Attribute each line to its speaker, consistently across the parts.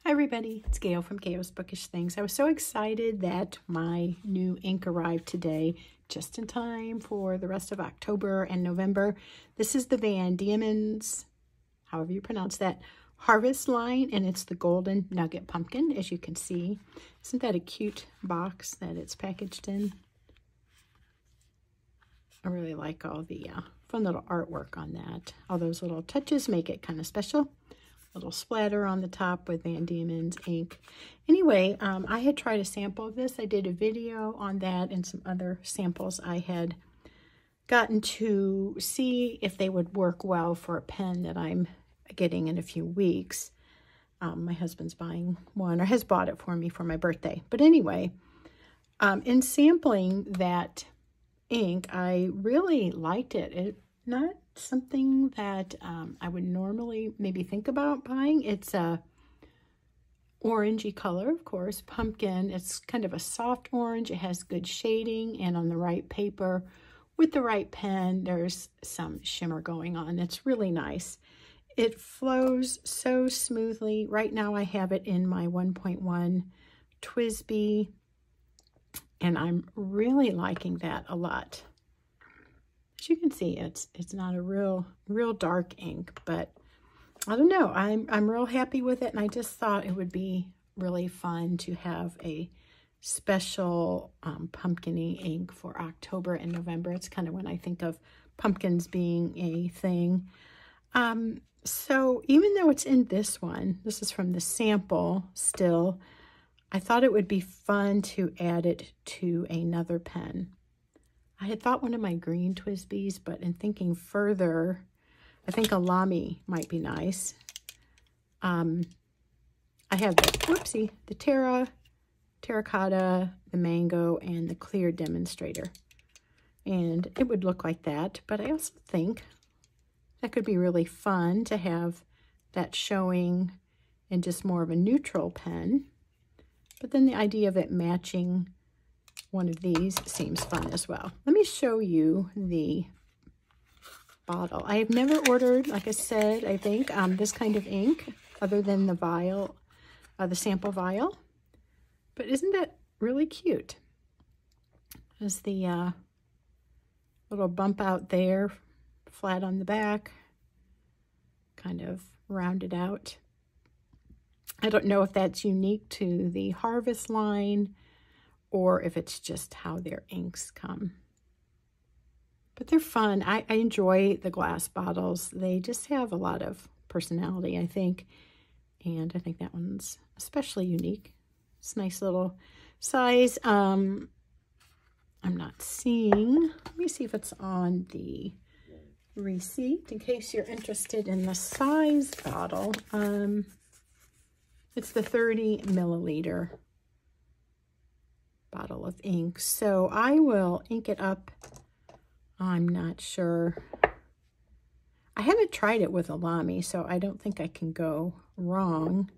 Speaker 1: Hi everybody, it's Gail from Gail's Bookish Things. I was so excited that my new ink arrived today, just in time for the rest of October and November. This is the Van Diemen's, however you pronounce that, Harvest line, and it's the Golden Nugget Pumpkin, as you can see. Isn't that a cute box that it's packaged in? I really like all the fun little artwork on that. All those little touches make it kind of special. Little splatter on the top with Van Diemen's ink. Anyway, I had tried a sample of this. I did a video on that and some other samples I had gotten to see if they would work well for a pen that I'm getting in a few weeks. My husband's buying one, or has bought it for me for my birthday. But anyway, in sampling that ink, I really liked it. It's not something that I would normally maybe think about buying. It's a orangey color, of course, pumpkin. It's kind of a soft orange. It has good shading, and on the right paper with the right pen, there's some shimmer going on. It's really nice. It flows so smoothly. Right now I have it in my 1.1 TWSBI, and I'm really liking that a lot. As you can see, it's not a real dark ink, but I don't know. I'm real happy with it, and I just thought it would be really fun to have a special pumpkin-y ink for October and November. It's kind of when I think of pumpkins being a thing. So even though it's in this one, this is from the sample still, I thought it would be fun to add it to another pen. I had thought one of my green TWSBIs, but in thinking further, I think a Lamy might be nice. I have the terracotta, the mango, and the clear demonstrator. And it would look like that, but I also think that could be really fun to have that showing in just more of a neutral pen. But then the idea of it matching one of these seems fun as well. Let me show you the bottle. I have never ordered, like I said, I think, this kind of ink other than the vial, the sample vial. But isn't that really cute? There's the little bump out there, flat on the back, kind of rounded out. I don't know if that's unique to the Harvest line or if it's just how their inks come. But they're fun. I enjoy the glass bottles. They just have a lot of personality, I think. And I think that one's especially unique. It's a nice little size. I'm not seeing. Let me see if it's on the receipt in case you're interested in the size bottle. It's the 30 milliliter bottle of ink. So I will ink it up. I'm not sure. I haven't tried it with a Lamy, so I don't think I can go wrong.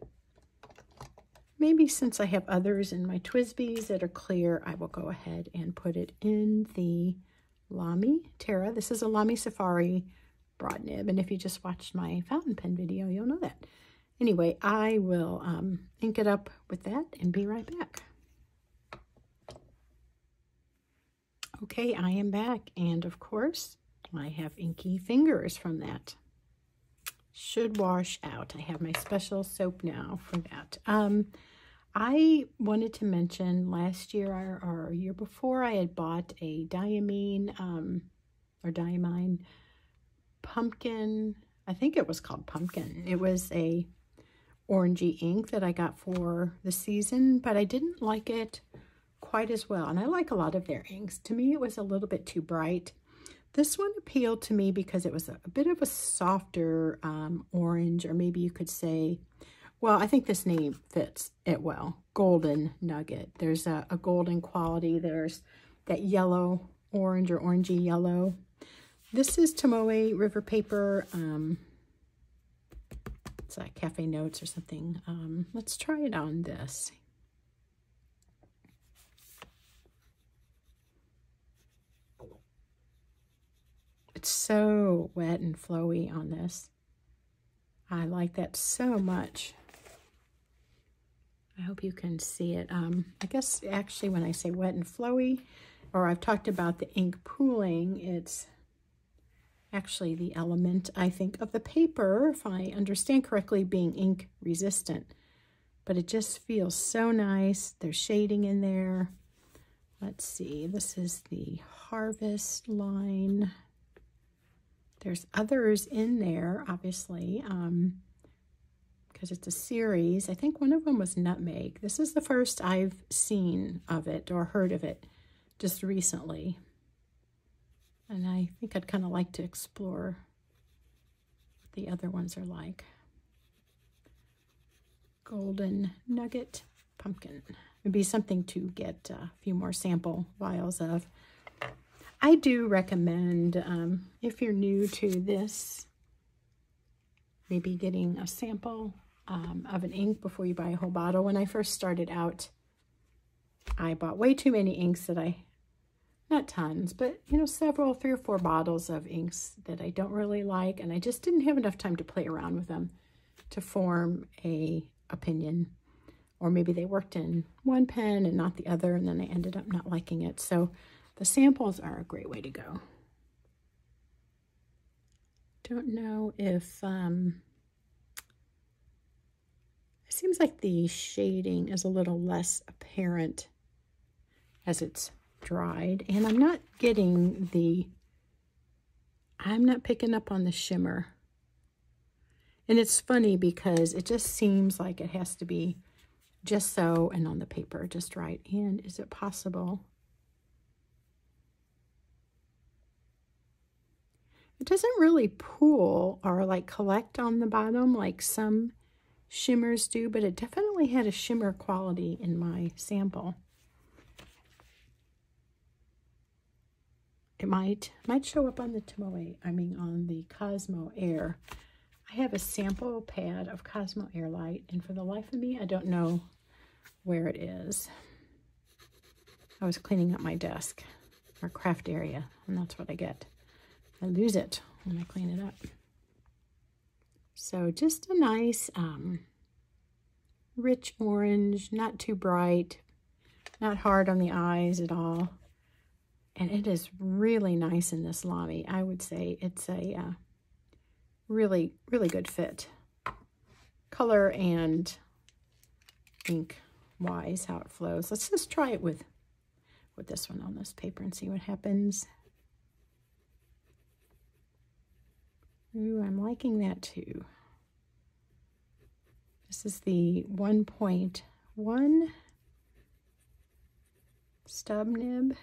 Speaker 1: Maybe since I have others in my TWSBIs that are clear, I will go ahead and put it in the Lamy Terra. This is a Lamy Safari broad nib, and if you just watched my fountain pen video, you'll know that. Anyway, I will ink it up with that and be right back. Okay, I am back, and of course, I have inky fingers from that. Should wash out. I have my special soap now for that. I wanted to mention last year or year before, I had bought a Diamine pumpkin. I think it was called Pumpkin. It was a orangey ink that I got for the season, but I didn't like it quite as well. And I like a lot of their inks. To me, it was a little bit too bright. This one appealed to me because it was a bit of a softer orange, or maybe you could say, well, I think this name fits it well. Golden Nugget. There's a golden quality. There's that yellow orange or orangey yellow. This is Tomoe River Paper. It's like Cafe Notes or something. Let's try it on this. It's so wet and flowy on this. I like that so much. I hope you can see it. I guess actually when I say wet and flowy, or I've talked about the ink pooling, it's actually the element, I think, of the paper, if I understand correctly, being ink resistant. But it just feels so nice. There's shading in there. Let's see, this is the Harvest line. There's others in there, obviously, because it's a series. I think one of them was Nutmeg. This is the first I've seen of it or heard of it just recently. And I think I'd kind of like to explore what the other ones are like. Golden Nugget Pumpkin. It'd be something to get a few more sample vials of. I do recommend, if you're new to this, maybe getting a sample of an ink before you buy a whole bottle. When I first started out, I bought way too many inks that not tons, but, you know, several, 3 or 4 bottles of inks that I don't really like, and I just didn't have enough time to play around with them to form a opinion. Or maybe they worked in one pen and not the other, and then I ended up not liking it. So the samples are a great way to go. Don't know if, it seems like the shading is a little less apparent as it's dried. And I'm not picking up on the shimmer. And it's funny because it just seems like it has to be just so, and on the paper just right. And is it possible? It doesn't really pool or like collect on the bottom like some shimmers do, but it definitely had a shimmer quality in my sample. It might show up on the Tomoe, on the Cosmo Air. I have a sample pad of Cosmo Air Light, and for the life of me, I don't know where it is. I was cleaning up my desk, or craft area, and that's what I get. I lose it when I clean it up. So just a nice rich orange, not too bright, not hard on the eyes at all. And it is really nice in this Lamy. I would say it's a really, really good fit. Color and ink wise, how it flows. Let's just try it with this one on this paper and see what happens. Ooh, I'm liking that too. This is the 1.1 stub nib.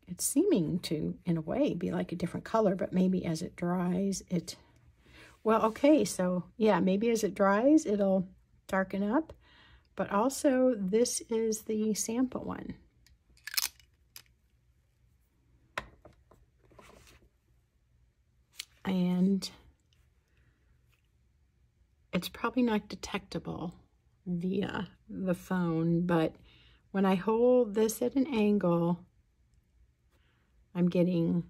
Speaker 1: It's seeming to, in a way, be like a different color, but maybe as it dries, well, okay, so yeah, maybe as it dries, it'll darken up, but also this is the sample one. And it's probably not detectable via the phone, but when I hold this at an angle, I'm getting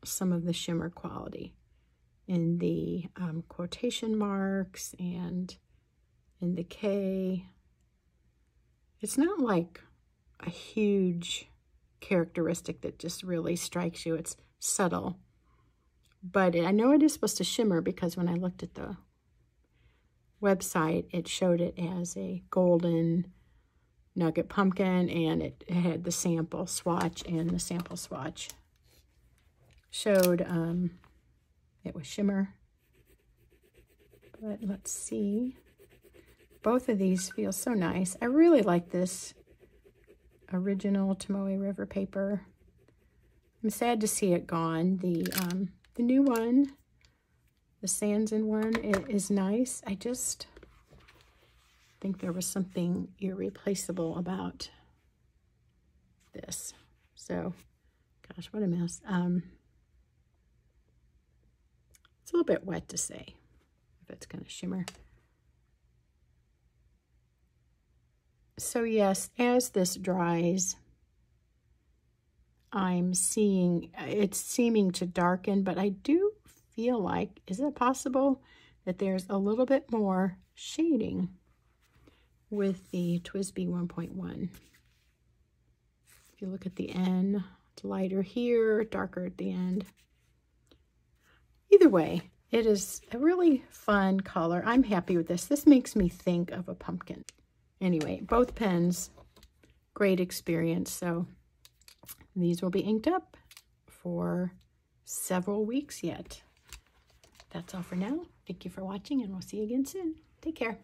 Speaker 1: some of the shimmer quality in the quotation marks and in the K. It's not like a huge characteristic that just really strikes you. It's subtle. But I know it is supposed to shimmer because when I looked at the website, it showed it as a golden nugget pumpkin, and it had the sample swatch, and the sample swatch showed it was shimmer. But let's see. Both of these feel so nice. I really like this original Tomoe River paper. I'm sad to see it gone. The new one, the Sanzen one, it is nice. I just think there was something irreplaceable about this. So, gosh, what a mess. It's a little bit wet to say if it's going to shimmer. So yes, as this dries, I'm seeing it's seeming to darken, but I do feel like, is it possible that there's a little bit more shading with the TWSBI 1.1. If you look at the end, it's lighter here, darker at the end. Either way, it is a really fun color. I'm happy with this. This makes me think of a pumpkin. Anyway, both pens, great experience. So these will be inked up for several weeks yet. That's all for now. Thank you for watching, and we'll see you again soon. Take care.